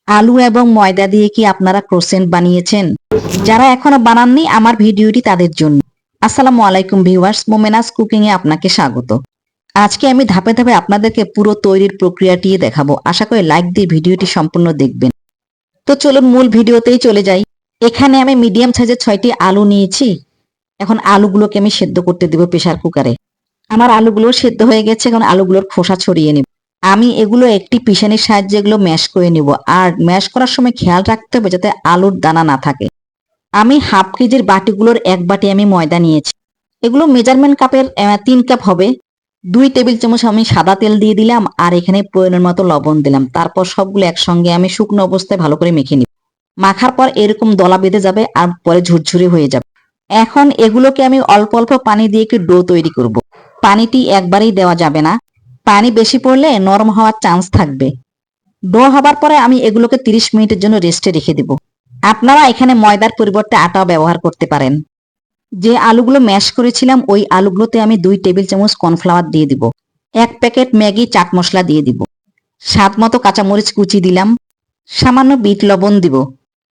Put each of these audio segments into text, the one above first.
আলু এবং ময়দা দিয়ে কি আপনারা ক্রোসেন্ট বানিয়েছেন? যারা এখনো বানাননি আমার ভিডিওটি তাদের জন্য। আসসালামু আলাইকুম ভিউয়ার্স, মোমেনাস কুকিং এ আপনাকে স্বাগত। আজকে আমি ধাপে ধাপে আপনাদেরকে পুরো তৈরির প্রক্রিয়াটি দেখাবো। আশা করি লাইক দিয়ে ভিডিওটি সম্পূর্ণ দেখবেন। তো চলুন মূল ভিডিওতেই চলে যাই। এখানে আমি মিডিয়াম সাইজের 6টি আলু নিয়েছি। এখন আলুগুলোকে আমি সেদ্ধ করতে দেব প্রেসার কুকারে। আমার আলুগুলো সেদ্ধ হয়ে গেছে, এখন আলুগুলোর খোসা ছড়িয়ে নেব। আমি এগুলো একটি পিষানির সাহায্যে এগুলো ম্যাশ করে নিব। আর ম্যাশ করার সময় খেয়াল রাখতে হবে যাতে আলুর দানা না থাকে। আমি হাফ কেজির বাটিগুলোর 1 বাটি আমি ময়দা নিয়েছি। এগুলো মেজারমেন্ট কাপের 3 কাপ হবে। 2 টেবিল চামচ আমি সাদা তেল দিয়ে দিলাম, আর এখানে প্রয়োজন মতো লবণ দিলাম। তারপর সবগুলো একসঙ্গে আমি শুকনো অবস্থায় ভালো করে মেখে নিব। মাখার পর এরকম দলা বেঁধে যাবে আর পরে ঝুরঝুরে হয়ে যাবে। এখন এগুলোকে আমি অল্প অল্প পানি দিয়ে একটু ডো তৈরি করব। পানিটি একবারেই দেওয়া যাবে না, পানি বেশি পড়লে নরম হওয়ার চান্স থাকবে। ডো হবার পরে আমি এগুলোকে 30 মিনিটের জন্য রেস্টে রেখে দেব। আপনারা এখানে ময়দার পরিবর্তে আটাও ব্যবহার করতে পারেন। যে আলুগুলো ম্যাশ করেছিলাম ওই আলুগুলোতে আমি 2 টেবিল চামচ কর্নফ্লাওয়ার দিয়ে দিব। 1 প্যাকেট ম্যাগি চাট মশলা দিয়ে দিব। স্বাদ মতো কাঁচামরিচ কুচি দিলাম। সামান্য বিট লবণ দিব।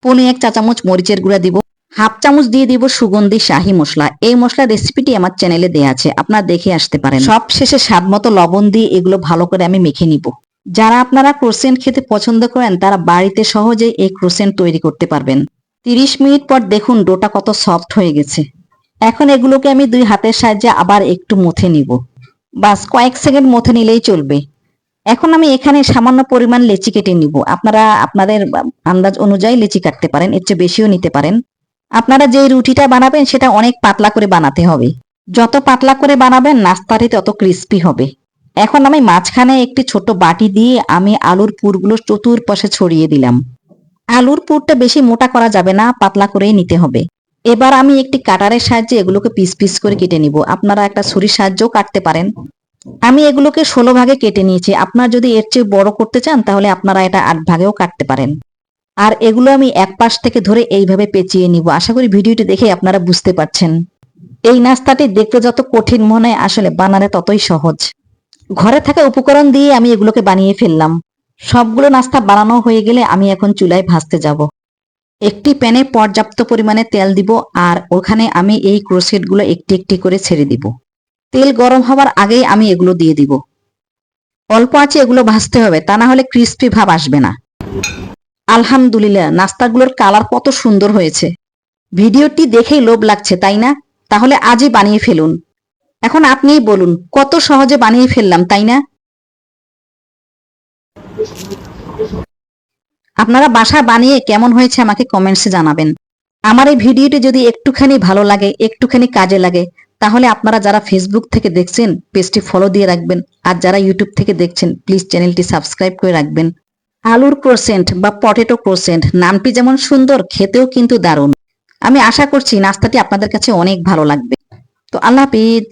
পনে 1 চা চামচ মরিচের গুঁড়া দিব। হাফ চামচ দিয়ে দিব সুগন্ধি শাহি মশলা। এই মশলার রেসিপিটি আমার চ্যানেলে দেয়া আছে, আপনারা দেখে আসতে পারেন। সব শেষে স্বাদ মতো লবণ দিয়ে এগুলো ভালো করে আমি মেখে নিব। যারা আপনারা ক্রোসেন্ট খেতে পছন্দ করেন তারা বাড়িতে সহজেই এই ক্রোসেন্ট তৈরি করতে পারবেন। 30 মিনিট পর দেখুন ডোটা কত সফট হয়ে গেছে। এখন এগুলোকে আমি 2 হাতের সাহায্যে আবার একটু মথে নিব। বাস কয়েক সেকেন্ড মথে নিলেই চলবে। এখন আমি এখানে সামান্য পরিমাণ লেচি কেটে নিব। আপনারা আপনাদের আন্দাজ অনুযায়ী লেচি কাটতে পারেন, এর চেয়ে বেশিও নিতে পারেন। আপনারা যে রুটিটা বানাবেন সেটা অনেক পাতলা করে বানাতে হবে। যত পাতলা করে বানাবেন নাস্তাটি তত ক্রিস্পি হবে। এখন আমি মাঝখানে একটি ছোট বাটি দিয়ে আমি আলুর পুরগুলো চতুর্পাশে ছড়িয়ে দিলাম। আলুর পুরটা বেশি মোটা করা যাবে না, পাতলা করেই নিতে হবে। এবার আমি একটি কাটারের সাহায্যে এগুলোকে পিস পিস করে কেটে নিব। আপনারা একটা ছুরির সাহায্যেও কাটতে পারেন। আমি এগুলোকে 16 ভাগে কেটে নিয়েছি। আপনারা যদি এর চেয়ে বড় করতে চান তাহলে আপনারা এটা 8 ভাগেও কাটতে পারেন। আর এগুলো আমি এক পাশ থেকে ধরে এইভাবে পেঁচিয়ে নিব। আশা করি ভিডিওটি দেখে আপনারা বুঝতে পারছেন। এই নাস্তাটি দেখতে যত কঠিন মনে হয় আসলে বানানো ততই সহজ। ঘরে থাকা উপকরণ দিয়ে আমি এগুলোকে বানিয়ে ফেললাম। সবগুলো নাস্তা বানানো হয়ে গেলে আমি এখন চুলায় ভাজতে যাব। একটি প্যানে পর্যাপ্ত পরিমাণে তেল দিব, আর ওখানে আমি এই ক্রোসেটগুলো একটি একটি করে ছেড়ে দিব। তেল গরম হবার আগেই আমি এগুলো দিয়ে দিব। অল্প আঁচে এগুলো ভাজতে হবে, তা না হলে ক্রিস্পি ভাব আসবে না। আলহামদুলিল্লাহ, নাস্তাগুলোর কালার কত সুন্দর হয়েছে। ভিডিওটি দেখেই লোভ লাগছে, তাই না? তাহলে আজই বানিয়ে ফেলুন। এখন আপনিই বলুন, কত সহজে বানিয়ে ফেললাম, তাই না? আপনারা বাসায় বানিয়ে কেমন হয়েছে আমাকে কমেন্টসে জানাবেন। আমার এই ভিডিওটি যদি একটুখানি ভালো লাগে, একটুখানি কাজে লাগে, তাহলে আপনারা যারা ফেসবুক থেকে দেখছেন পেজটি ফলো দিয়ে রাখবেন, আর যারা ইউটিউব থেকে দেখছেন প্লিজ চ্যানেলটি সাবস্ক্রাইব করে রাখবেন। আলুর ক্রোসেন্ট বা পটেটো ক্রোসেন্ট নামটি যেমন সুন্দর, খেতেও কিন্তু দারুণ। আমি আশা করছি নাস্তাটি আপনাদের কাছে অনেক ভালো লাগবে। তো আল্লাহ হাফিজ।